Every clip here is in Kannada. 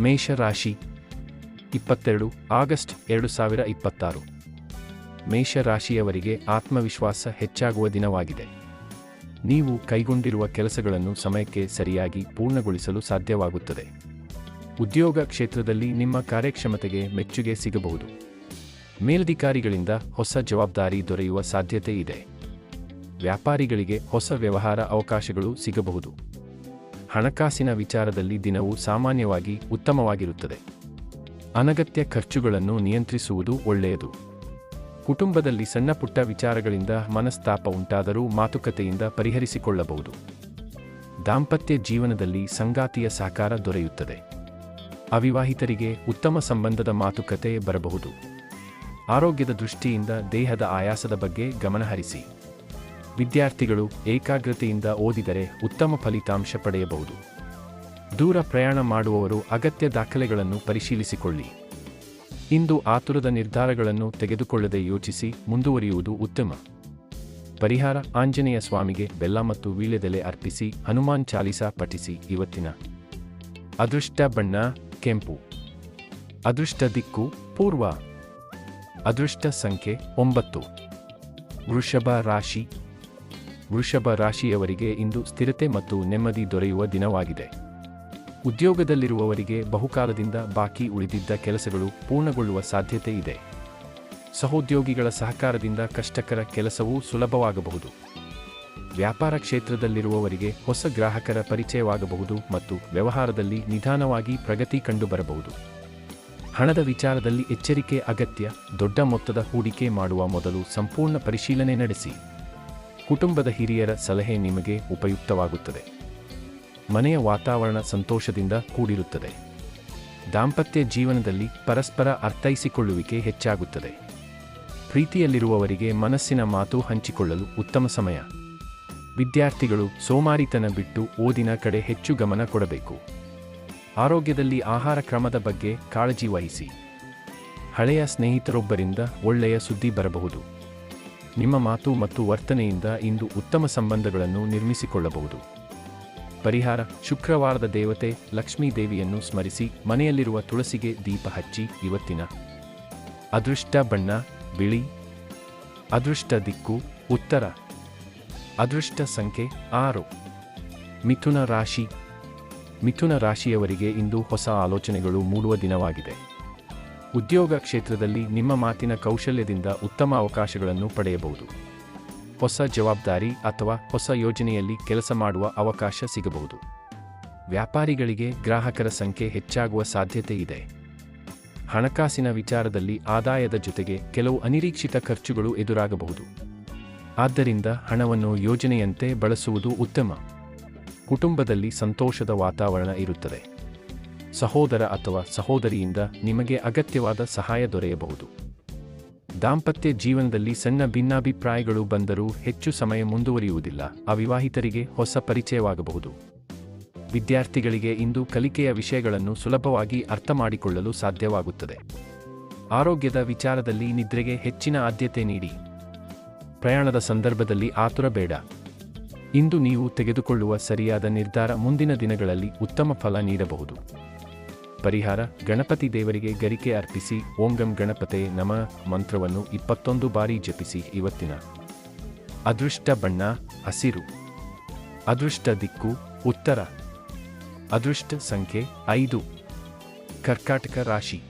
ಮೇಷರಾಶಿ 22 ಆಗಸ್ಟ್ 2026. ಮೇಷರಾಶಿಯವರಿಗೆ ಆತ್ಮವಿಶ್ವಾಸ ಹೆಚ್ಚಾಗುವ ದಿನವಾಗಿದೆ. ನೀವು ಕೈಗೊಂಡಿರುವ ಕೆಲಸಗಳನ್ನು ಸಮಯಕ್ಕೆ ಸರಿಯಾಗಿ ಪೂರ್ಣಗೊಳಿಸಲು ಸಾಧ್ಯವಾಗುತ್ತದೆ. ಉದ್ಯೋಗ ಕ್ಷೇತ್ರದಲ್ಲಿ ನಿಮ್ಮ ಕಾರ್ಯಕ್ಷಮತೆಗೆ ಮೆಚ್ಚುಗೆ ಸಿಗಬಹುದು. ಮೇಲಧಿಕಾರಿಗಳಿಂದ ಹೊಸ ಜವಾಬ್ದಾರಿ ದೊರೆಯುವ ಸಾಧ್ಯತೆ ಇದೆ. ವ್ಯಾಪಾರಿಗಳಿಗೆ ಹೊಸ ವ್ಯವಹಾರ ಅವಕಾಶಗಳು ಸಿಗಬಹುದು. ಹಣಕಾಸಿನ ವಿಚಾರದಲ್ಲಿ ದಿನವು ಸಾಮಾನ್ಯವಾಗಿ ಉತ್ತಮವಾಗಿರುತ್ತದೆ. ಅನಗತ್ಯ ಖರ್ಚುಗಳನ್ನು ನಿಯಂತ್ರಿಸುವುದು ಒಳ್ಳೆಯದು. ಕುಟುಂಬದಲ್ಲಿ ಸಣ್ಣಪುಟ್ಟ ವಿಚಾರಗಳಿಂದ ಮನಸ್ತಾಪ ಉಂಟಾದರೂ ಮಾತುಕತೆಯಿಂದ ಪರಿಹರಿಸಿಕೊಳ್ಳಬಹುದು. ದಾಂಪತ್ಯ ಜೀವನದಲ್ಲಿ ಸಂಗಾತಿಯ ಸಹಕಾರ ದೊರೆಯುತ್ತದೆ. ಅವಿವಾಹಿತರಿಗೆ ಉತ್ತಮ ಸಂಬಂಧದ ಮಾತುಕತೆ ಬರಬಹುದು. ಆರೋಗ್ಯದ ದೃಷ್ಟಿಯಿಂದ ದೇಹದ ಆಯಾಸದ ಬಗ್ಗೆ ಗಮನಹರಿಸಿ. ವಿದ್ಯಾರ್ಥಿಗಳು ಏಕಾಗ್ರತೆಯಿಂದ ಓದಿದರೆ ಉತ್ತಮ ಫಲಿತಾಂಶ ಪಡೆಯಬಹುದು. ದೂರ ಪ್ರಯಾಣ ಮಾಡುವವರು ಅಗತ್ಯ ದಾಖಲೆಗಳನ್ನು ಪರಿಶೀಲಿಸಿಕೊಳ್ಳಿ. ಇಂದು ಆತುರದ ನಿರ್ಧಾರಗಳನ್ನು ತೆಗೆದುಕೊಳ್ಳದೆ ಯೋಚಿಸಿ ಮುಂದುವರಿಯುವುದು ಉತ್ತಮ. ಪರಿಹಾರ: ಆಂಜನೇಯ ಸ್ವಾಮಿಗೆ ಬೆಲ್ಲ ಮತ್ತು ವೀಳ್ಯದೆಲೆ ಅರ್ಪಿಸಿ ಹನುಮಾನ್ ಚಾಲೀಸಾ ಪಠಿಸಿ. ಇವತ್ತಿನ ಅದೃಷ್ಟ ಬಣ್ಣ ಕೆಂಪು. ಅದೃಷ್ಟ ದಿಕ್ಕು ಪೂರ್ವ. ಅದೃಷ್ಟ ಸಂಖ್ಯೆ 9. ವೃಷಭ ರಾಶಿ. ವೃಷಭ ರಾಶಿಯವರಿಗೆ ಇಂದು ಸ್ಥಿರತೆ ಮತ್ತು ನೆಮ್ಮದಿ ದೊರೆಯುವ ದಿನವಾಗಿದೆ. ಉದ್ಯೋಗದಲ್ಲಿರುವವರಿಗೆ ಬಹುಕಾಲದಿಂದ ಬಾಕಿ ಉಳಿದಿದ್ದ ಕೆಲಸಗಳು ಪೂರ್ಣಗೊಳ್ಳುವ ಸಾಧ್ಯತೆ ಇದೆ. ಸಹೋದ್ಯೋಗಿಗಳ ಸಹಕಾರದಿಂದ ಕಷ್ಟಕರ ಕೆಲಸವೂ ಸುಲಭವಾಗಬಹುದು. ವ್ಯಾಪಾರ ಕ್ಷೇತ್ರದಲ್ಲಿರುವವರಿಗೆ ಹೊಸ ಗ್ರಾಹಕರ ಪರಿಚಯವಾಗಬಹುದು ಮತ್ತು ವ್ಯವಹಾರದಲ್ಲಿ ನಿಧಾನವಾಗಿ ಪ್ರಗತಿ ಕಂಡುಬರಬಹುದು. ಹಣದ ವಿಚಾರದಲ್ಲಿ ಎಚ್ಚರಿಕೆ ಅಗತ್ಯ. ದೊಡ್ಡ ಮೊತ್ತದ ಹೂಡಿಕೆ ಮಾಡುವ ಮೊದಲು ಸಂಪೂರ್ಣ ಪರಿಶೀಲನೆ ನಡೆಸಿ. ಕುಟುಂಬದ ಹಿರಿಯರ ಸಲಹೆ ನಿಮಗೆ ಉಪಯುಕ್ತವಾಗುತ್ತದೆ. ಮನೆಯ ವಾತಾವರಣ ಸಂತೋಷದಿಂದ ಕೂಡಿರುತ್ತದೆ. ದಾಂಪತ್ಯ ಜೀವನದಲ್ಲಿ ಪರಸ್ಪರ ಅರ್ಥೈಸಿಕೊಳ್ಳುವಿಕೆ ಹೆಚ್ಚಾಗುತ್ತದೆ. ಪ್ರೀತಿಯಲ್ಲಿರುವವರಿಗೆ ಮನಸ್ಸಿನ ಮಾತು ಹಂಚಿಕೊಳ್ಳಲು ಉತ್ತಮ ಸಮಯ. ವಿದ್ಯಾರ್ಥಿಗಳು ಸೋಮಾರಿತನ ಬಿಟ್ಟು ಓದಿನ ಕಡೆ ಹೆಚ್ಚು ಗಮನ ಕೊಡಬೇಕು. ಆರೋಗ್ಯದಲ್ಲಿ ಆಹಾರ ಕ್ರಮದ ಬಗ್ಗೆ ಕಾಳಜಿ ವಹಿಸಿ. ಹಳೆಯ ಸ್ನೇಹಿತರೊಬ್ಬರಿಂದ ಒಳ್ಳೆಯ ಸುದ್ದಿ ಬರಬಹುದು. ನಿಮ್ಮ ಮಾತು ಮತ್ತು ವರ್ತನೆಯಿಂದ ಇಂದು ಉತ್ತಮ ಸಂಬಂಧಗಳನ್ನು ನಿರ್ಮಿಸಿಕೊಳ್ಳಬಹುದು. ಪರಿಹಾರ: ಶುಕ್ರವಾರದ ದೇವತೆ ಲಕ್ಷ್ಮೀ ದೇವಿಯನ್ನು ಸ್ಮರಿಸಿ ಮನೆಯಲ್ಲಿರುವ ತುಳಸಿಗೆ ದೀಪ ಹಚ್ಚಿ. ಇವತ್ತಿನ ಅದೃಷ್ಟ ಬಣ್ಣ ಬಿಳಿ. ಅದೃಷ್ಟ ದಿಕ್ಕು ಉತ್ತರ. ಅದೃಷ್ಟ ಸಂಖ್ಯೆ 6. ಮಿಥುನ ರಾಶಿ. ಮಿಥುನ ರಾಶಿಯವರಿಗೆ ಇಂದು ಹೊಸ ಆಲೋಚನೆಗಳು ಮೂಡುವ ದಿನವಾಗಿದೆ. ಉದ್ಯೋಗ ಕ್ಷೇತ್ರದಲ್ಲಿ ನಿಮ್ಮ ಮಾತಿನ ಕೌಶಲ್ಯದಿಂದ ಉತ್ತಮ ಅವಕಾಶಗಳನ್ನು ಪಡೆಯಬಹುದು. ಹೊಸ ಜವಾಬ್ದಾರಿ ಅಥವಾ ಹೊಸ ಯೋಜನೆಯಲ್ಲಿ ಕೆಲಸ ಮಾಡುವ ಅವಕಾಶ ಸಿಗಬಹುದು. ವ್ಯಾಪಾರಿಗಳಿಗೆ ಗ್ರಾಹಕರ ಸಂಖ್ಯೆ ಹೆಚ್ಚಾಗುವ ಸಾಧ್ಯತೆ ಇದೆ. ಹಣಕಾಸಿನ ವಿಚಾರದಲ್ಲಿ ಆದಾಯದ ಜೊತೆಗೆ ಕೆಲವು ಅನಿರೀಕ್ಷಿತ ಖರ್ಚುಗಳು ಎದುರಾಗಬಹುದು. ಆದ್ದರಿಂದ ಹಣವನ್ನು ಯೋಜನೆಯಂತೆ ಬಳಸುವುದು ಉತ್ತಮ. ಕುಟುಂಬದಲ್ಲಿ ಸಂತೋಷದ ವಾತಾವರಣ ಇರುತ್ತದೆ. ಸಹೋದರ ಅಥವಾ ಸಹೋದರಿಯಿಂದ ನಿಮಗೆ ಅಗತ್ಯವಾದ ಸಹಾಯ ದೊರೆಯಬಹುದು. ದಾಂಪತ್ಯ ಜೀವನದಲ್ಲಿ ಸಣ್ಣ ಭಿನ್ನಾಭಿಪ್ರಾಯಗಳು ಬಂದರೂ ಹೆಚ್ಚು ಸಮಯ ಮುಂದುವರಿಯುವುದಿಲ್ಲ. ಅವಿವಾಹಿತರಿಗೆ ಹೊಸ ಪರಿಚಯವಾಗಬಹುದು. ವಿದ್ಯಾರ್ಥಿಗಳಿಗೆ ಇಂದು ಕಲಿಕೆಯ ವಿಷಯಗಳನ್ನು ಸುಲಭವಾಗಿ ಅರ್ಥಮಾಡಿಕೊಳ್ಳಲು ಸಾಧ್ಯವಾಗುತ್ತದೆ. ಆರೋಗ್ಯದ ವಿಚಾರದಲ್ಲಿ ನಿದ್ರೆಗೆ ಹೆಚ್ಚಿನ ಆದ್ಯತೆ ನೀಡಿ. ಪ್ರಯಾಣದ ಸಂದರ್ಭದಲ್ಲಿ ಆತುರ ಬೇಡ. ಇಂದು ನೀವು ತೆಗೆದುಕೊಳ್ಳುವ ಸರಿಯಾದ ನಿರ್ಧಾರ ಮುಂದಿನ ದಿನಗಳಲ್ಲಿ ಉತ್ತಮ ಫಲ ನೀಡಬಹುದು. ಪರಿಹಾರ: ಗಣಪತಿ ದೇವರಿಗೆ ಗರಿಕೆ ಅರ್ಪಿಸಿ. ಓಂ ಗಂ ಗಣಪತೆ ನಮಃ ಮಂತ್ರವನ್ನು 21 ಬಾರಿ ಜಪಿಸಿ. ಇವತ್ತಿನ ಅದೃಷ್ಟ ಬಣ್ಣ ಹಸಿರು. ಅದೃಷ್ಟ ದಿಕ್ಕು ಉತ್ತರ. ಅದೃಷ್ಟ ಸಂಖ್ಯೆ 5. ಕರ್ಕಾಟಕ ರಾಶಿ.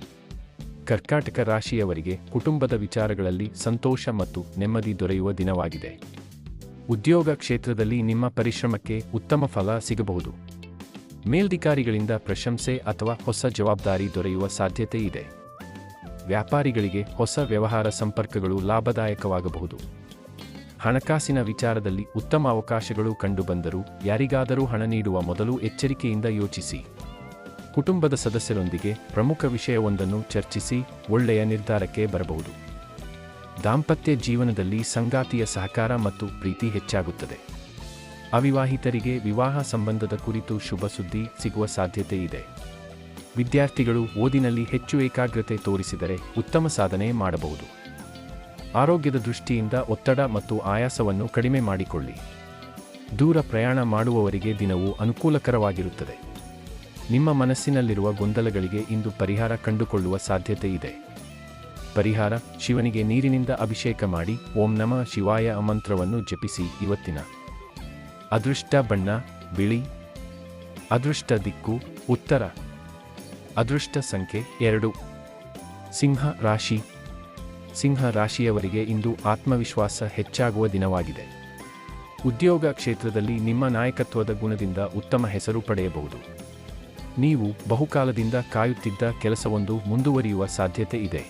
ಕರ್ಕಾಟಕ ರಾಶಿಯವರಿಗೆ ಕುಟುಂಬದ ವಿಚಾರಗಳಲ್ಲಿ ಸಂತೋಷ ಮತ್ತು ನೆಮ್ಮದಿ ದೊರೆಯುವ ದಿನವಾಗಿದೆ. ಉದ್ಯೋಗ ಕ್ಷೇತ್ರದಲ್ಲಿ ನಿಮ್ಮ ಪರಿಶ್ರಮಕ್ಕೆ ಉತ್ತಮ ಫಲ ಸಿಗಬಹುದು. ಮೇಲಧಿಕಾರಿಗಳಿಂದ ಪ್ರಶಂಸೆ ಅಥವಾ ಹೊಸ ಜವಾಬ್ದಾರಿ ದೊರೆಯುವ ಸಾಧ್ಯತೆ ಇದೆ. ವ್ಯಾಪಾರಿಗಳಿಗೆ ಹೊಸ ವ್ಯವಹಾರ ಸಂಪರ್ಕಗಳು ಲಾಭದಾಯಕವಾಗಬಹುದು. ಹಣಕಾಸಿನ ವಿಚಾರದಲ್ಲಿ ಉತ್ತಮ ಅವಕಾಶಗಳು ಕಂಡುಬಂದರೂ ಯಾರಿಗಾದರೂ ಹಣ ನೀಡುವ ಮೊದಲು ಎಚ್ಚರಿಕೆಯಿಂದ ಯೋಚಿಸಿ. ಕುಟುಂಬದ ಸದಸ್ಯರೊಂದಿಗೆ ಪ್ರಮುಖ ವಿಷಯವೊಂದನ್ನು ಚರ್ಚಿಸಿ ಒಳ್ಳೆಯ ನಿರ್ಧಾರಕ್ಕೆ ಬರಬಹುದು. ದಾಂಪತ್ಯ ಜೀವನದಲ್ಲಿ ಸಂಗಾತಿಯ ಸಹಕಾರ ಮತ್ತು ಪ್ರೀತಿ ಹೆಚ್ಚಾಗುತ್ತದೆ. ಅವಿವಾಹಿತರಿಗೆ ವಿವಾಹ ಸಂಬಂಧದ ಕುರಿತು ಶುಭ ಸುದ್ದಿ ಸಿಗುವ ಸಾಧ್ಯತೆ ಇದೆ. ವಿದ್ಯಾರ್ಥಿಗಳು ಓದಿನಲ್ಲಿ ಹೆಚ್ಚು ಏಕಾಗ್ರತೆ ತೋರಿಸಿದರೆ ಉತ್ತಮ ಸಾಧನೆ ಮಾಡಬಹುದು. ಆರೋಗ್ಯದ ದೃಷ್ಟಿಯಿಂದ ಒತ್ತಡ ಮತ್ತು ಆಯಾಸವನ್ನು ಕಡಿಮೆ ಮಾಡಿಕೊಳ್ಳಿ. ದೂರ ಪ್ರಯಾಣ ಮಾಡುವವರಿಗೆ ದಿನವು ಅನುಕೂಲಕರವಾಗಿರುತ್ತದೆ. ನಿಮ್ಮ ಮನಸ್ಸಿನಲ್ಲಿರುವ ಗೊಂದಲಗಳಿಗೆ ಇಂದು ಪರಿಹಾರ ಕಂಡುಕೊಳ್ಳುವ ಸಾಧ್ಯತೆ ಇದೆ. ಪರಿಹಾರ: ಶಿವನಿಗೆ ನೀರಿನಿಂದ ಅಭಿಷೇಕ ಮಾಡಿ ಓಂ ನಮಃ ಶಿವಾಯ ಮಂತ್ರವನ್ನು ಜಪಿಸಿ. ಇವತ್ತಿನ ಅದೃಷ್ಟ ಬಣ್ಣ ಬಿಳಿ. ಅದೃಷ್ಟ ದಿಕ್ಕು ಉತ್ತರ. ಅದೃಷ್ಟ ಸಂಖ್ಯೆ 2. ಸಿಂಹ ರಾಶಿ. ಸಿಂಹ ರಾಶಿಯವರಿಗೆ ಇಂದು ಆತ್ಮವಿಶ್ವಾಸ ಹೆಚ್ಚಾಗುವ ದಿನವಾಗಿದೆ. ಉದ್ಯೋಗ ಕ್ಷೇತ್ರದಲ್ಲಿ ನಿಮ್ಮ ನಾಯಕತ್ವದ ಗುಣದಿಂದ ಉತ್ತಮ ಹೆಸರು ಪಡೆಯಬಹುದು. ನೀವು ಬಹುಕಾಲದಿಂದ ಕಾಯುತ್ತಿದ್ದ ಕೆಲಸವೊಂದು ಮುಂದುವರಿಯುವ ಸಾಧ್ಯತೆ ಇದೆ.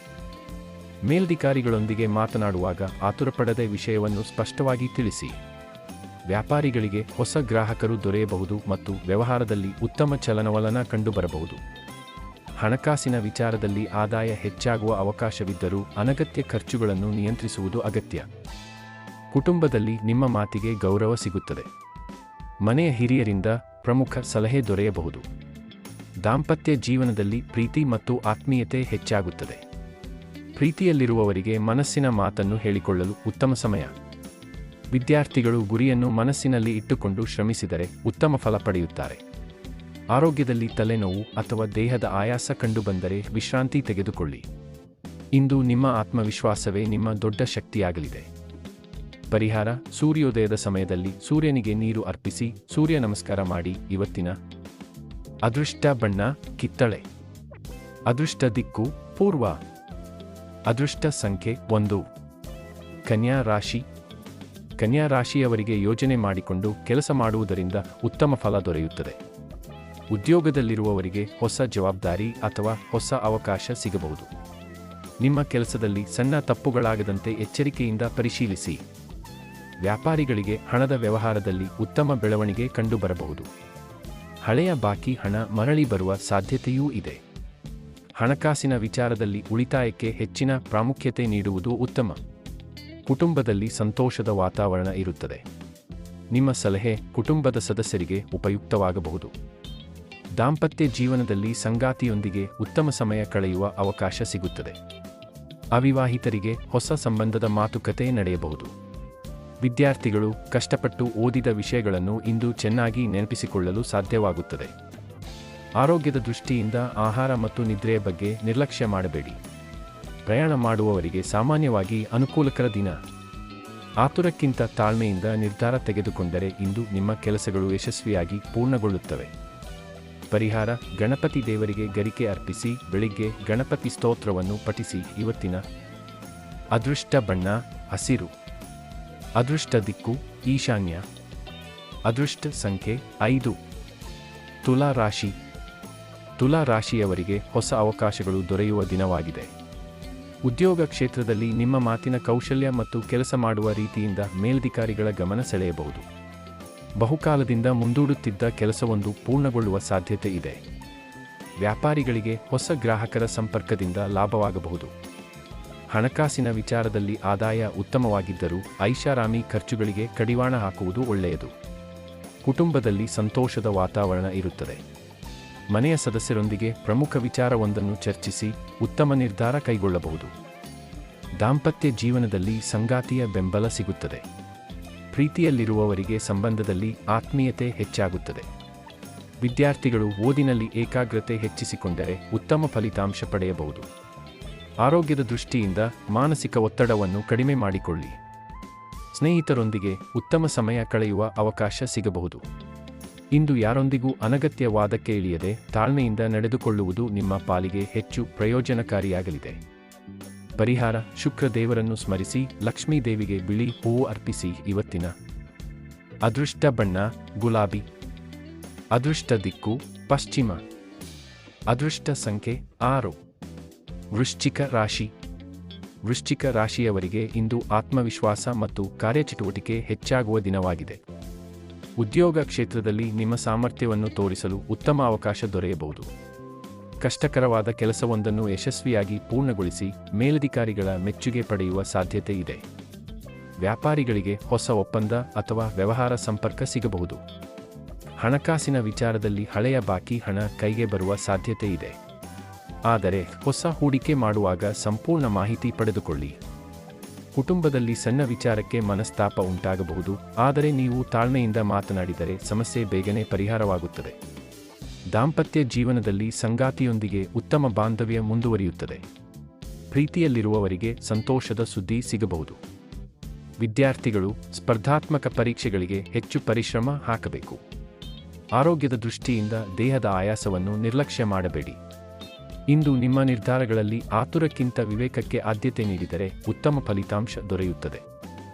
ಮೇಲಧಿಕಾರಿಗಳೊಂದಿಗೆ ಮಾತನಾಡುವಾಗ ಆತುರಪಡದೆ ವಿಷಯವನ್ನು ಸ್ಪಷ್ಟವಾಗಿ ತಿಳಿಸಿ. ವ್ಯಾಪಾರಿಗಳಿಗೆ ಹೊಸ ಗ್ರಾಹಕರು ದೊರೆಯಬಹುದು ಮತ್ತು ವ್ಯವಹಾರದಲ್ಲಿ ಉತ್ತಮ ಚಲನವಲನ ಕಂಡುಬರಬಹುದು. ಹಣಕಾಸಿನ ವಿಚಾರದಲ್ಲಿ ಆದಾಯ ಹೆಚ್ಚಾಗುವ ಅವಕಾಶವಿದ್ದರೂ ಅನಗತ್ಯ ಖರ್ಚುಗಳನ್ನು ನಿಯಂತ್ರಿಸುವುದು ಅಗತ್ಯ. ಕುಟುಂಬದಲ್ಲಿ ನಿಮ್ಮ ಮಾತಿಗೆ ಗೌರವ ಸಿಗುತ್ತದೆ. ಮನೆಯ ಹಿರಿಯರಿಂದ ಪ್ರಮುಖ ಸಲಹೆ ದೊರೆಯಬಹುದು. ದಾಂಪತ್ಯ ಜೀವನದಲ್ಲಿ ಪ್ರೀತಿ ಮತ್ತು ಆತ್ಮೀಯತೆ ಹೆಚ್ಚಾಗುತ್ತದೆ. ಪ್ರೀತಿಯಲ್ಲಿರುವವರಿಗೆ ಮನಸ್ಸಿನ ಮಾತನ್ನು ಹೇಳಿಕೊಳ್ಳಲು ಉತ್ತಮ ಸಮಯ. ವಿದ್ಯಾರ್ಥಿಗಳು ಗುರಿಯನ್ನು ಮನಸ್ಸಿನಲ್ಲಿ ಇಟ್ಟುಕೊಂಡು ಶ್ರಮಿಸಿದರೆ ಉತ್ತಮ ಫಲ ಪಡೆಯುತ್ತಾರೆ. ಆರೋಗ್ಯದಲ್ಲಿ ತಲೆನೋವು ಅಥವಾ ದೇಹದ ಆಯಾಸ ಕಂಡುಬಂದರೆ ವಿಶ್ರಾಂತಿ ತೆಗೆದುಕೊಳ್ಳಿ. ಇಂದು ನಿಮ್ಮ ಆತ್ಮವಿಶ್ವಾಸವೇ ನಿಮ್ಮ ದೊಡ್ಡ ಶಕ್ತಿಯಾಗಲಿದೆ. ಪರಿಹಾರ: ಸೂರ್ಯೋದಯದ ಸಮಯದಲ್ಲಿ ಸೂರ್ಯನಿಗೆ ನೀರು ಅರ್ಪಿಸಿ ಸೂರ್ಯ ನಮಸ್ಕಾರ ಮಾಡಿ. ಇವತ್ತಿನ ಅದೃಷ್ಟ ಬಣ್ಣ ಕಿತ್ತಳೆ. ಅದೃಷ್ಟ ದಿಕ್ಕು ಪೂರ್ವ. ಅದೃಷ್ಟ ಸಂಖ್ಯೆ 1. ಕನ್ಯಾ ರಾಶಿ. ಕನ್ಯಾ ರಾಶಿಯವರಿಗೆ ಯೋಜನೆ ಮಾಡಿಕೊಂಡು ಕೆಲಸ ಮಾಡುವುದರಿಂದ ಉತ್ತಮ ಫಲ ದೊರೆಯುತ್ತದೆ. ಉದ್ಯೋಗದಲ್ಲಿರುವವರಿಗೆ ಹೊಸ ಜವಾಬ್ದಾರಿ ಅಥವಾ ಹೊಸ ಅವಕಾಶ ಸಿಗಬಹುದು. ನಿಮ್ಮ ಕೆಲಸದಲ್ಲಿ ಸಣ್ಣ ತಪ್ಪುಗಳಾಗದಂತೆ ಎಚ್ಚರಿಕೆಯಿಂದ ಪರಿಶೀಲಿಸಿ. ವ್ಯಾಪಾರಿಗಳಿಗೆ ಹಣದ ವ್ಯವಹಾರದಲ್ಲಿ ಉತ್ತಮ ಬೆಳವಣಿಗೆ ಕಂಡುಬರಬಹುದು. ಹಳೆಯ ಬಾಕಿ ಹಣ ಮರಳಿ ಬರುವ ಸಾಧ್ಯತೆಯೂ ಇದೆ. ಹಣಕಾಸಿನ ವಿಚಾರದಲ್ಲಿ ಉಳಿತಾಯಕ್ಕೆ ಹೆಚ್ಚಿನ ಪ್ರಾಮುಖ್ಯತೆ ನೀಡುವುದು ಉತ್ತಮ. ಕುಟುಂಬದಲ್ಲಿ ಸಂತೋಷದ ವಾತಾವರಣ ಇರುತ್ತದೆ. ನಿಮ್ಮ ಸಲಹೆ ಕುಟುಂಬದ ಸದಸ್ಯರಿಗೆ ಉಪಯುಕ್ತವಾಗಬಹುದು. ದಾಂಪತ್ಯ ಜೀವನದಲ್ಲಿ ಸಂಗಾತಿಯೊಂದಿಗೆ ಉತ್ತಮ ಸಮಯ ಕಳೆಯುವ ಅವಕಾಶ ಸಿಗುತ್ತದೆ. ಅವಿವಾಹಿತರಿಗೆ ಹೊಸ ಸಂಬಂಧದ ಮಾತುಕತೆ ನಡೆಯಬಹುದು. ವಿದ್ಯಾರ್ಥಿಗಳು ಕಷ್ಟಪಟ್ಟು ಓದಿದ ವಿಷಯಗಳನ್ನು ಇಂದು ಚೆನ್ನಾಗಿ ನೆನಪಿಸಿಕೊಳ್ಳಲು ಸಾಧ್ಯವಾಗುತ್ತದೆ. ಆರೋಗ್ಯದ ದೃಷ್ಟಿಯಿಂದ ಆಹಾರ ಮತ್ತು ನಿದ್ರೆಯ ಬಗ್ಗೆ ನಿರ್ಲಕ್ಷ್ಯ ಮಾಡಬೇಡಿ. ಪ್ರಯಾಣ ಮಾಡುವವರಿಗೆ ಸಾಮಾನ್ಯವಾಗಿ ಅನುಕೂಲಕರ ದಿನ. ಆತುರಕ್ಕಿಂತ ತಾಳ್ಮೆಯಿಂದ ನಿರ್ಧಾರ ತೆಗೆದುಕೊಂಡರೆ ಇಂದು ನಿಮ್ಮ ಕೆಲಸಗಳು ಯಶಸ್ವಿಯಾಗಿ ಪೂರ್ಣಗೊಳ್ಳುತ್ತವೆ. ಪರಿಹಾರ: ಗಣಪತಿ ದೇವರಿಗೆ ಗರಿಕೆ ಅರ್ಪಿಸಿ ಬೆಳಿಗ್ಗೆ ಗಣಪತಿ ಸ್ತೋತ್ರವನ್ನು ಪಠಿಸಿ. ಇವತ್ತಿನ ಅದೃಷ್ಟ ಬಣ್ಣ ಹಸಿರು. ಅದೃಷ್ಟ ದಿಕ್ಕು ಈಶಾನ್ಯ. ಅದೃಷ್ಟ ಸಂಖ್ಯೆ 5. ತುಲಾ ರಾಶಿ. ತುಲಾ ರಾಶಿಯವರಿಗೆ ಹೊಸ ಅವಕಾಶಗಳು ದೊರೆಯುವ ದಿನವಾಗಿದೆ. ಉದ್ಯೋಗ ಕ್ಷೇತ್ರದಲ್ಲಿ ನಿಮ್ಮ ಮಾತಿನ ಕೌಶಲ್ಯ ಮತ್ತು ಕೆಲಸ ಮಾಡುವ ರೀತಿಯಿಂದ ಮೇಲಧಿಕಾರಿಗಳ ಗಮನ ಸೆಳೆಯಬಹುದು. ಬಹುಕಾಲದಿಂದ ಮುಂದೂಡುತ್ತಿದ್ದ ಕೆಲಸವೊಂದು ಪೂರ್ಣಗೊಳ್ಳುವ ಸಾಧ್ಯತೆ ಇದೆ. ವ್ಯಾಪಾರಿಗಳಿಗೆ ಹೊಸ ಗ್ರಾಹಕರ ಸಂಪರ್ಕದಿಂದ ಲಾಭವಾಗಬಹುದು. ಹಣಕಾಸಿನ ವಿಚಾರದಲ್ಲಿ ಆದಾಯ ಉತ್ತಮವಾಗಿದ್ದರೂ ಐಷಾರಾಮಿ ಖರ್ಚುಗಳಿಗೆ ಕಡಿವಾಣ ಹಾಕುವುದು ಒಳ್ಳೆಯದು. ಕುಟುಂಬದಲ್ಲಿ ಸಂತೋಷದ ವಾತಾವರಣ ಇರುತ್ತದೆ. ಮನೆಯ ಸದಸ್ಯರೊಂದಿಗೆ ಪ್ರಮುಖ ವಿಚಾರವೊಂದನ್ನು ಚರ್ಚಿಸಿ ಉತ್ತಮ ನಿರ್ಧಾರ ಕೈಗೊಳ್ಳಬಹುದು. ದಾಂಪತ್ಯ ಜೀವನದಲ್ಲಿ ಸಂಗಾತಿಯ ಬೆಂಬಲ ಸಿಗುತ್ತದೆ. ಪ್ರೀತಿಯಲ್ಲಿರುವವರಿಗೆ ಸಂಬಂಧದಲ್ಲಿ ಆತ್ಮೀಯತೆ ಹೆಚ್ಚಾಗುತ್ತದೆ. ವಿದ್ಯಾರ್ಥಿಗಳು ಓದಿನಲ್ಲಿ ಏಕಾಗ್ರತೆ ಹೆಚ್ಚಿಸಿಕೊಂಡರೆ ಉತ್ತಮ ಫಲಿತಾಂಶ ಪಡೆಯಬಹುದು. ಆರೋಗ್ಯದ ದೃಷ್ಟಿಯಿಂದ ಮಾನಸಿಕ ಒತ್ತಡವನ್ನು ಕಡಿಮೆ ಮಾಡಿಕೊಳ್ಳಿ. ಸ್ನೇಹಿತರೊಂದಿಗೆ ಉತ್ತಮ ಸಮಯ ಕಳೆಯುವ ಅವಕಾಶ ಸಿಗಬಹುದು. ಇಂದು ಯಾರೊಂದಿಗೂ ಅನಗತ್ಯ ವಾದಕ್ಕೆ ಇಳಿಯದೆ ತಾಳ್ಮೆಯಿಂದ ನಡೆದುಕೊಳ್ಳುವುದು ನಿಮ್ಮ ಪಾಲಿಗೆ ಹೆಚ್ಚು ಪ್ರಯೋಜನಕಾರಿಯಾಗಲಿದೆ. ಪರಿಹಾರ: ಶುಕ್ರ ದೇವರನ್ನು ಸ್ಮರಿಸಿ ಲಕ್ಷ್ಮೀ ದೇವಿಗೆ ಬಿಳಿ ಹೂವು ಅರ್ಪಿಸಿ. ಇವತ್ತಿನ ಅದೃಷ್ಟ ಬಣ್ಣ ಗುಲಾಬಿ. ಅದೃಷ್ಟ ದಿಕ್ಕು ಪಶ್ಚಿಮ. ಅದೃಷ್ಟ ಸಂಖ್ಯೆ 6. ವೃಶ್ಚಿಕ ರಾಶಿ. ವೃಶ್ಚಿಕ ರಾಶಿಯವರಿಗೆ ಇಂದು ಆತ್ಮವಿಶ್ವಾಸ ಮತ್ತು ಕಾರ್ಯಚಟುವಟಿಕೆ ಹೆಚ್ಚಾಗುವ ದಿನವಾಗಿದೆ. ಉದ್ಯೋಗ ಕ್ಷೇತ್ರದಲ್ಲಿ ನಿಮ್ಮ ಸಾಮರ್ಥ್ಯವನ್ನು ತೋರಿಸಲು ಉತ್ತಮ ಅವಕಾಶ ದೊರೆಯಬಹುದು. ಕಷ್ಟಕರವಾದ ಕೆಲಸವೊಂದನ್ನು ಯಶಸ್ವಿಯಾಗಿ ಪೂರ್ಣಗೊಳಿಸಿ ಮೇಲಧಿಕಾರಿಗಳ ಮೆಚ್ಚುಗೆ ಪಡೆಯುವ ಸಾಧ್ಯತೆ ಇದೆ. ವ್ಯಾಪಾರಿಗಳಿಗೆ ಹೊಸ ಒಪ್ಪಂದ ಅಥವಾ ವ್ಯವಹಾರ ಸಂಪರ್ಕ ಸಿಗಬಹುದು. ಹಣಕಾಸಿನ ವಿಚಾರದಲ್ಲಿ ಹಳೆಯ ಬಾಕಿ ಹಣ ಕೈಗೆ ಬರುವ ಸಾಧ್ಯತೆ ಇದೆ. ಆದರೆ ಹೊಸ ಹೂಡಿಕೆ ಮಾಡುವಾಗ ಸಂಪೂರ್ಣ ಮಾಹಿತಿ ಪಡೆದುಕೊಳ್ಳಿ. ಕುಟುಂಬದಲ್ಲಿ ಸಣ್ಣ ವಿಚಾರಕ್ಕೆ ಮನಸ್ತಾಪ ಉಂಟಾಗಬಹುದು, ಆದರೆ ನೀವು ತಾಳ್ಮೆಯಿಂದ ಮಾತನಾಡಿದರೆ ಸಮಸ್ಯೆ ಬೇಗನೆ ಪರಿಹಾರವಾಗುತ್ತದೆ. ದಾಂಪತ್ಯ ಜೀವನದಲ್ಲಿ ಸಂಗಾತಿಯೊಂದಿಗೆ ಉತ್ತಮ ಬಾಂಧವ್ಯ ಮುಂದುವರಿಯುತ್ತದೆ. ಪ್ರೀತಿಯಲ್ಲಿರುವವರಿಗೆ ಸಂತೋಷದ ಸುದ್ದಿ ಸಿಗಬಹುದು. ವಿದ್ಯಾರ್ಥಿಗಳು ಸ್ಪರ್ಧಾತ್ಮಕ ಪರೀಕ್ಷೆಗಳಿಗೆ ಹೆಚ್ಚು ಪರಿಶ್ರಮ ಹಾಕಬೇಕು. ಆರೋಗ್ಯದ ದೃಷ್ಟಿಯಿಂದ ದೇಹದ ಆಯಾಸವನ್ನು ನಿರ್ಲಕ್ಷ್ಯ ಮಾಡಬೇಡಿ. ಇಂದು ನಿಮ್ಮ ನಿರ್ಧಾರಗಳಲ್ಲಿ ಆತುರಕ್ಕಿಂತ ವಿವೇಕಕ್ಕೆ ಆದ್ಯತೆ ನೀಡಿದರೆ ಉತ್ತಮ ಫಲಿತಾಂಶ ದೊರೆಯುತ್ತದೆ.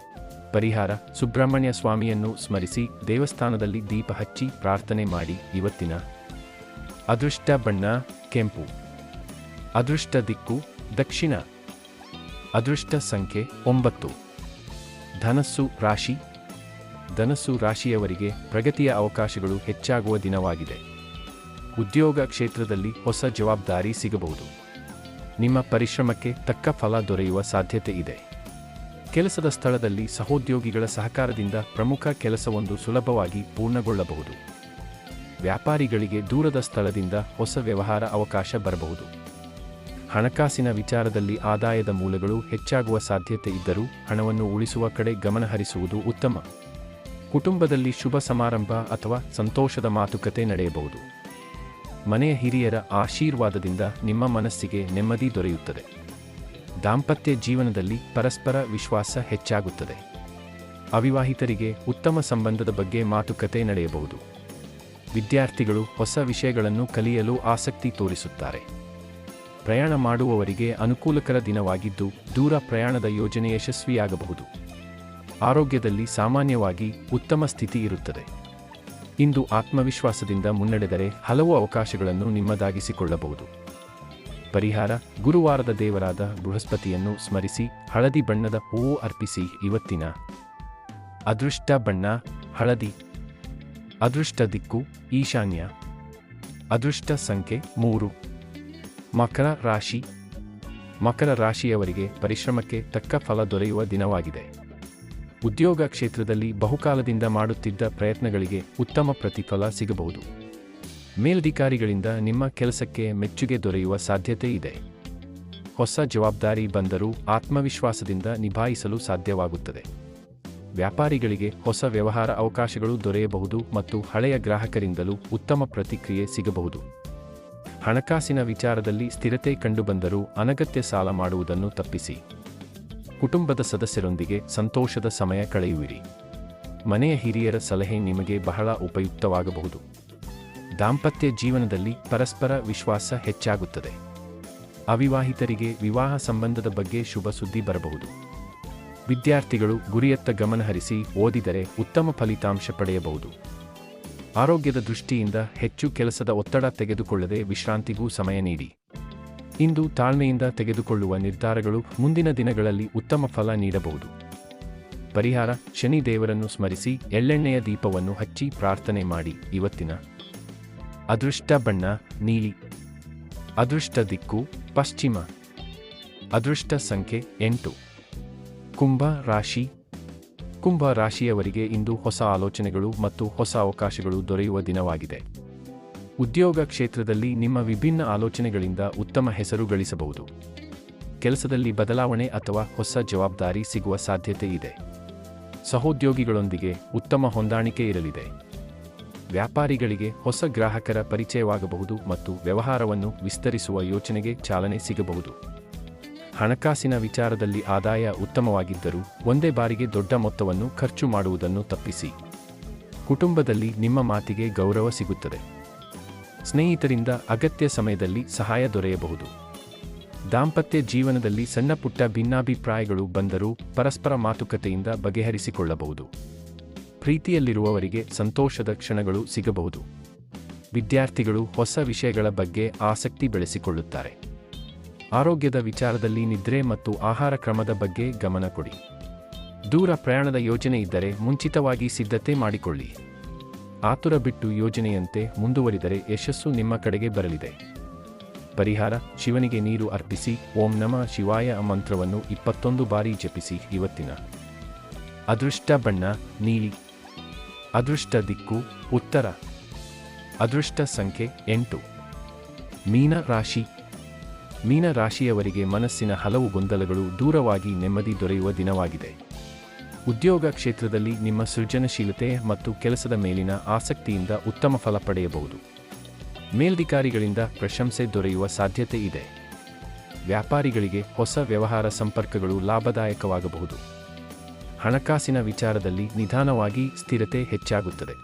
ಪರಿಹಾರ: ಸುಬ್ರಹ್ಮಣ್ಯ ಸ್ವಾಮಿಯನ್ನು ಸ್ಮರಿಸಿ ದೇವಸ್ಥಾನದಲ್ಲಿ ದೀಪ ಹಚ್ಚಿ ಪ್ರಾರ್ಥನೆ ಮಾಡಿ. ಇವತ್ತಿನ ಅದೃಷ್ಟ ಬಣ್ಣ ಕೆಂಪು. ಅದೃಷ್ಟ ದಿಕ್ಕು ದಕ್ಷಿಣ. ಅದೃಷ್ಟ ಸಂಖ್ಯೆ 9. ಧನಸ್ಸು ರಾಶಿ. ಧನಸ್ಸು ರಾಶಿಯವರಿಗೆ ಪ್ರಗತಿಯ ಅವಕಾಶಗಳು ಹೆಚ್ಚಾಗುವ ದಿನವಾಗಿದೆ. ಉದ್ಯೋಗ ಕ್ಷೇತ್ರದಲ್ಲಿ ಹೊಸ ಜವಾಬ್ದಾರಿ ಸಿಗಬಹುದು. ನಿಮ್ಮ ಪರಿಶ್ರಮಕ್ಕೆ ತಕ್ಕ ಫಲ ದೊರೆಯುವ ಸಾಧ್ಯತೆ ಇದೆ. ಕೆಲಸದ ಸ್ಥಳದಲ್ಲಿ ಸಹೋದ್ಯೋಗಿಗಳ ಸಹಕಾರದಿಂದ ಪ್ರಮುಖ ಕೆಲಸವೊಂದು ಸುಲಭವಾಗಿ ಪೂರ್ಣಗೊಳ್ಳಬಹುದು. ವ್ಯಾಪಾರಿಗಳಿಗೆ ದೂರದ ಸ್ಥಳದಿಂದ ಹೊಸ ವ್ಯವಹಾರ ಅವಕಾಶ ಬರಬಹುದು. ಹಣಕಾಸಿನ ವಿಚಾರದಲ್ಲಿ ಆದಾಯದ ಮೂಲಗಳು ಹೆಚ್ಚಾಗುವ ಸಾಧ್ಯತೆ ಇದ್ದರೂ ಹಣವನ್ನು ಉಳಿಸುವ ಕಡೆ ಗಮನಹರಿಸುವುದು ಉತ್ತಮ. ಕುಟುಂಬದಲ್ಲಿ ಶುಭ ಸಮಾರಂಭ ಅಥವಾ ಸಂತೋಷದ ಮಾತುಕತೆ ನಡೆಯಬಹುದು. ಮನೆಯ ಹಿರಿಯರ ಆಶೀರ್ವಾದದಿಂದ ನಿಮ್ಮ ಮನಸ್ಸಿಗೆ ನೆಮ್ಮದಿ ದೊರೆಯುತ್ತದೆ. ದಾಂಪತ್ಯ ಜೀವನದಲ್ಲಿ ಪರಸ್ಪರ ವಿಶ್ವಾಸ ಹೆಚ್ಚಾಗುತ್ತದೆ. ಅವಿವಾಹಿತರಿಗೆ ಉತ್ತಮ ಸಂಬಂಧದ ಬಗ್ಗೆ ಮಾತುಕತೆ ನಡೆಯಬಹುದು. ವಿದ್ಯಾರ್ಥಿಗಳು ಹೊಸ ವಿಷಯಗಳನ್ನು ಕಲಿಯಲು ಆಸಕ್ತಿ ತೋರಿಸುತ್ತಾರೆ. ಪ್ರಯಾಣ ಮಾಡುವವರಿಗೆ ಅನುಕೂಲಕರ ದಿನವಾಗಿದ್ದು ದೂರ ಪ್ರಯಾಣದ ಯೋಜನೆ ಯಶಸ್ವಿಯಾಗಬಹುದು. ಆರೋಗ್ಯದಲ್ಲಿ ಸಾಮಾನ್ಯವಾಗಿ ಉತ್ತಮ ಸ್ಥಿತಿ ಇರುತ್ತದೆ. ಇಂದು ಆತ್ಮವಿಶ್ವಾಸದಿಂದ ಮುನ್ನಡೆದರೆ ಹಲವು ಅವಕಾಶಗಳನ್ನು ನಿಮ್ಮದಾಗಿಸಿಕೊಳ್ಳಬಹುದು. ಪರಿಹಾರ: ಗುರುವಾರದ ದೇವರಾದ ಬೃಹಸ್ಪತಿಯನ್ನು ಸ್ಮರಿಸಿ ಹಳದಿ ಬಣ್ಣದ ಹೂವು ಅರ್ಪಿಸಿ. ಇವತ್ತಿನ ಅದೃಷ್ಟ ಬಣ್ಣ ಹಳದಿ. ಅದೃಷ್ಟ ದಿಕ್ಕು ಈಶಾನ್ಯ. ಅದೃಷ್ಟ ಸಂಖ್ಯೆ 3. ಮಕರ ರಾಶಿ. ಮಕರ ರಾಶಿಯವರಿಗೆ ಪರಿಶ್ರಮಕ್ಕೆ ತಕ್ಕ ಫಲ ದೊರೆಯುವ ದಿನವಾಗಿದೆ. ಉದ್ಯೋಗ ಕ್ಷೇತ್ರದಲ್ಲಿ ಬಹುಕಾಲದಿಂದ ಮಾಡುತ್ತಿದ್ದ ಪ್ರಯತ್ನಗಳಿಗೆ ಉತ್ತಮ ಪ್ರತಿಫಲ ಸಿಗಬಹುದು. ಮೇಲಧಿಕಾರಿಗಳಿಂದ ನಿಮ್ಮ ಕೆಲಸಕ್ಕೆ ಮೆಚ್ಚುಗೆ ದೊರೆಯುವ ಸಾಧ್ಯತೆ ಇದೆ. ಹೊಸ ಜವಾಬ್ದಾರಿ ಬಂದರೂ ಆತ್ಮವಿಶ್ವಾಸದಿಂದ ನಿಭಾಯಿಸಲು ಸಾಧ್ಯವಾಗುತ್ತದೆ. ವ್ಯಾಪಾರಿಗಳಿಗೆ ಹೊಸ ವ್ಯವಹಾರ ಅವಕಾಶಗಳು ದೊರೆಯಬಹುದು ಮತ್ತು ಹಳೆಯ ಗ್ರಾಹಕರಿಂದಲೂ ಉತ್ತಮ ಪ್ರತಿಕ್ರಿಯೆ ಸಿಗಬಹುದು. ಹಣಕಾಸಿನ ವಿಚಾರದಲ್ಲಿ ಸ್ಥಿರತೆ ಕಂಡುಬಂದರೂ ಅನಗತ್ಯ ಸಾಲ ಮಾಡುವುದನ್ನು ತಪ್ಪಿಸಿ. ಕುಟುಂಬದ ಸದಸ್ಯರೊಂದಿಗೆ ಸಂತೋಷದ ಸಮಯ ಕಳೆಯುವಿರಿ. ಮನೆಯ ಹಿರಿಯರ ಸಲಹೆ ನಿಮಗೆ ಬಹಳ ಉಪಯುಕ್ತವಾಗಬಹುದು. ದಾಂಪತ್ಯ ಜೀವನದಲ್ಲಿ ಪರಸ್ಪರ ವಿಶ್ವಾಸ ಹೆಚ್ಚಾಗುತ್ತದೆ. ಅವಿವಾಹಿತರಿಗೆ ವಿವಾಹ ಸಂಬಂಧದ ಬಗ್ಗೆ ಶುಭ ಸುದ್ದಿ ಬರಬಹುದು. ವಿದ್ಯಾರ್ಥಿಗಳು ಗುರಿಯತ್ತ ಗಮನಹರಿಸಿ ಓದಿದರೆ ಉತ್ತಮ ಫಲಿತಾಂಶ ಪಡೆಯಬಹುದು. ಆರೋಗ್ಯದ ದೃಷ್ಟಿಯಿಂದ ಹೆಚ್ಚು ಕೆಲಸದ ಒತ್ತಡ ತೆಗೆದುಕೊಳ್ಳದೆ ವಿಶ್ರಾಂತಿಗೂ ಸಮಯ ನೀಡಿ. ಇಂದು ತಾಳ್ಮೆಯಿಂದ ತೆಗೆದುಕೊಳ್ಳುವ ನಿರ್ಧಾರಗಳು ಮುಂದಿನ ದಿನಗಳಲ್ಲಿ ಉತ್ತಮ ಫಲ ನೀಡಬಹುದು. ಪರಿಹಾರ: ಶನಿ ದೇವರನ್ನು ಸ್ಮರಿಸಿ ಎಳ್ಳೆಣ್ಣೆಯ ದೀಪವನ್ನು ಹಚ್ಚಿ ಪ್ರಾರ್ಥನೆ ಮಾಡಿ. ಇವತ್ತಿನ ಅದೃಷ್ಟ ಬಣ್ಣ ನೀಲಿ. ಅದೃಷ್ಟ ದಿಕ್ಕು ಪಶ್ಚಿಮ. ಅದೃಷ್ಟ ಸಂಖ್ಯೆ 8. ಕುಂಭ ರಾಶಿ. ಕುಂಭ ರಾಶಿಯವರಿಗೆ ಇಂದು ಹೊಸ ಆಲೋಚನೆಗಳು ಮತ್ತು ಹೊಸ ಅವಕಾಶಗಳು ದೊರೆಯುವ ದಿನವಾಗಿದೆ. ಉದ್ಯೋಗ ಕ್ಷೇತ್ರದಲ್ಲಿ ನಿಮ್ಮ ವಿಭಿನ್ನ ಆಲೋಚನೆಗಳಿಂದ ಉತ್ತಮ ಹೆಸರು ಗಳಿಸಬಹುದು. ಕೆಲಸದಲ್ಲಿ ಬದಲಾವಣೆ ಅಥವಾ ಹೊಸ ಜವಾಬ್ದಾರಿ ಸಿಗುವ ಸಾಧ್ಯತೆ ಇದೆ. ಸಹೋದ್ಯೋಗಿಗಳೊಂದಿಗೆ ಉತ್ತಮ ಹೊಂದಾಣಿಕೆ ಇರಲಿದೆ. ವ್ಯಾಪಾರಿಗಳಿಗೆ ಹೊಸ ಗ್ರಾಹಕರ ಪರಿಚಯವಾಗಬಹುದು ಮತ್ತು ವ್ಯವಹಾರವನ್ನು ವಿಸ್ತರಿಸುವ ಯೋಚನೆಗೆ ಚಾಲನೆ ಸಿಗಬಹುದು. ಹಣಕಾಸಿನ ವಿಚಾರದಲ್ಲಿ ಆದಾಯ ಉತ್ತಮವಾಗಿದ್ದರೂ ಒಂದೇ ಬಾರಿಗೆ ದೊಡ್ಡ ಮೊತ್ತವನ್ನು ಖರ್ಚು ಮಾಡುವುದನ್ನು ತಪ್ಪಿಸಿ. ಕುಟುಂಬದಲ್ಲಿ ನಿಮ್ಮ ಮಾತಿಗೆ ಗೌರವ ಸಿಗುತ್ತದೆ. ಸ್ನೇಹಿತರಿಂದ ಅಗತ್ಯ ಸಮಯದಲ್ಲಿ ಸಹಾಯ ದೊರೆಯಬಹುದು. ದಾಂಪತ್ಯ ಜೀವನದಲ್ಲಿ ಸಣ್ಣ ಪುಟ್ಟ ಭಿನ್ನಾಭಿಪ್ರಾಯಗಳು ಬಂದರೂ ಪರಸ್ಪರ ಮಾತುಕತೆಯಿಂದ ಬಗೆಹರಿಸಿಕೊಳ್ಳಬಹುದು. ಪ್ರೀತಿಯಲ್ಲಿರುವವರಿಗೆ ಸಂತೋಷದ ಕ್ಷಣಗಳು ಸಿಗಬಹುದು. ವಿದ್ಯಾರ್ಥಿಗಳು ಹೊಸ ವಿಷಯಗಳ ಬಗ್ಗೆ ಆಸಕ್ತಿ ಬೆಳೆಸಿಕೊಳ್ಳುತ್ತಾರೆ. ಆರೋಗ್ಯದ ವಿಚಾರದಲ್ಲಿ ನಿದ್ರೆ ಮತ್ತು ಆಹಾರ ಕ್ರಮದ ಬಗ್ಗೆ ಗಮನ ಕೊಡಿ. ದೂರ ಪ್ರಯಾಣದ ಯೋಜನೆ ಇದ್ದರೆ ಮುಂಚಿತವಾಗಿ ಸಿದ್ಧತೆ ಮಾಡಿಕೊಳ್ಳಿ. ಆತುರ ಬಿಟ್ಟು ಯೋಜನೆಯಂತೆ ಮುಂದುವರಿದರೆ ಯಶಸ್ಸು ನಿಮ್ಮ ಕಡೆಗೆ ಬರಲಿದೆ. ಪರಿಹಾರ: ಶಿವನಿಗೆ ನೀರು ಅರ್ಪಿಸಿ ಓಂ ನಮಃ ಶಿವಾಯ ಮಂತ್ರವನ್ನು 21 ಬಾರಿ ಜಪಿಸಿ. ಇವತ್ತಿನ ಅದೃಷ್ಟ ಬಣ್ಣ ನೀಲಿ. ಅದೃಷ್ಟ ದಿಕ್ಕು ಉತ್ತರ. ಅದೃಷ್ಟ ಸಂಖ್ಯೆ 8. ಮೀನ ರಾಶಿ. ಮೀನ ರಾಶಿಯವರಿಗೆ ಮನಸ್ಸಿನ ಹಲವು ಗೊಂದಲಗಳು ದೂರವಾಗಿ ನೆಮ್ಮದಿ ದೊರೆಯುವ ದಿನವಾಗಿದೆ. ಉದ್ಯೋಗ ಕ್ಷೇತ್ರದಲ್ಲಿ ನಿಮ್ಮ ಸೃಜನಶೀಲತೆ ಮತ್ತು ಕೆಲಸದ ಮೇಲಿನ ಆಸಕ್ತಿಯಿಂದ ಉತ್ತಮ ಫಲ ಪಡೆಯಬಹುದು. ಮೇಲಧಿಕಾರಿಗಳಿಂದ ಪ್ರಶಂಸೆ ದೊರೆಯುವ ಸಾಧ್ಯತೆ ಇದೆ. ವ್ಯಾಪಾರಿಗಳಿಗೆ ಹೊಸ ವ್ಯವಹಾರ ಸಂಪರ್ಕಗಳು ಲಾಭದಾಯಕವಾಗಬಹುದು. ಹಣಕಾಸಿನ ವಿಚಾರದಲ್ಲಿ ನಿಧಾನವಾಗಿ ಸ್ಥಿರತೆ ಹೆಚ್ಚಾಗುತ್ತದೆ.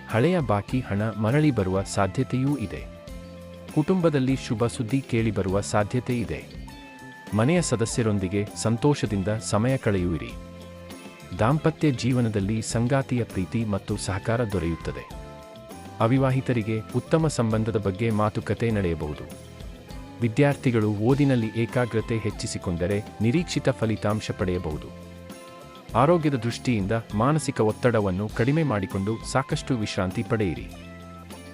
ಹಳೆಯ ಬಾಕಿ ಹಣ ಮರಳಿ ಬರುವ ಸಾಧ್ಯತೆಯೂ ಇದೆ. ಕುಟುಂಬದಲ್ಲಿ ಶುಭ ಸುದ್ದಿ ಕೇಳಿಬರುವ ಸಾಧ್ಯತೆ ಇದೆ. ಮನೆಯ ಸದಸ್ಯರೊಂದಿಗೆ ಸಂತೋಷದಿಂದ ಸಮಯ ಕಳೆಯುವಿರಿ. ದಾಂಪತ್ಯ ಜೀವನದಲ್ಲಿ ಸಂಗಾತಿಯ ಪ್ರೀತಿ ಮತ್ತು ಸಹಕಾರ ದೊರೆಯುತ್ತದೆ. ಅವಿವಾಹಿತರಿಗೆ ಉತ್ತಮ ಸಂಬಂಧದ ಬಗ್ಗೆ ಮಾತುಕತೆ ನಡೆಯಬಹುದು. ವಿದ್ಯಾರ್ಥಿಗಳು ಓದಿನಲ್ಲಿ ಏಕಾಗ್ರತೆ ಹೆಚ್ಚಿಸಿಕೊಂಡರೆ ನಿರೀಕ್ಷಿತ ಫಲಿತಾಂಶ ಪಡೆಯಬಹುದು. ಆರೋಗ್ಯದ ದೃಷ್ಟಿಯಿಂದ ಮಾನಸಿಕ ಒತ್ತಡವನ್ನು ಕಡಿಮೆ ಮಾಡಿಕೊಂಡು ಸಾಕಷ್ಟು ವಿಶ್ರಾಂತಿ ಪಡೆಯಿರಿ.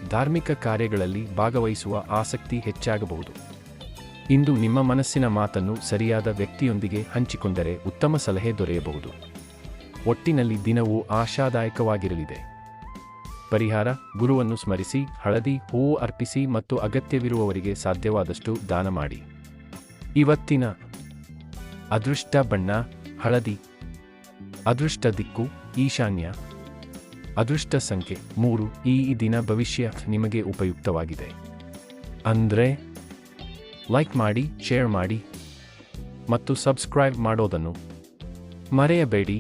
ಧಾರ್ಮಿಕ ಕಾರ್ಯಗಳಲ್ಲಿ ಭಾಗವಹಿಸುವ ಆಸಕ್ತಿ ಹೆಚ್ಚಾಗಬಹುದು. ಇಂದು ನಿಮ್ಮ ಮನಸ್ಸಿನ ಮಾತನ್ನು ಸರಿಯಾದ ವ್ಯಕ್ತಿಯೊಂದಿಗೆ ಹಂಚಿಕೊಂಡರೆ ಉತ್ತಮ ಸಲಹೆ ದೊರೆಯಬಹುದು. ಒಟ್ಟಿನಲ್ಲಿ ದಿನವೂ ಆಶಾದಾಯಕವಾಗಿರಲಿದೆ. ಪರಿಹಾರ: ಗುರುವನ್ನು ಸ್ಮರಿಸಿ, ಹಳದಿ ಹೂವು ಅರ್ಪಿಸಿ ಮತ್ತು ಅಗತ್ಯವಿರುವವರಿಗೆ ಸಾಧ್ಯವಾದಷ್ಟು ದಾನ ಮಾಡಿ. ಇವತ್ತಿನ ಅದೃಷ್ಟ ಬಣ್ಣ ಹಳದಿ. ಅದೃಷ್ಟ ದಿಕ್ಕು ಈಶಾನ್ಯ. ಅದೃಷ್ಟ ಸಂಖ್ಯೆ 3. ಈ ದಿನ ಭವಿಷ್ಯ ನಿಮಗೆ ಉಪಯುಕ್ತವಾಗಿದೆ ಅಂದ್ರೆ ಲೈಕ್ ಮಾಡಿ, ಶೇರ್ ಮಾಡಿ ಮತ್ತು ಸಬ್ಸ್ಕ್ರೈಬ್ ಮಾಡೋದನ್ನು ಮರೆಯಬೇಡಿ.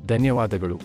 ಧನ್ಯವಾದಗಳು.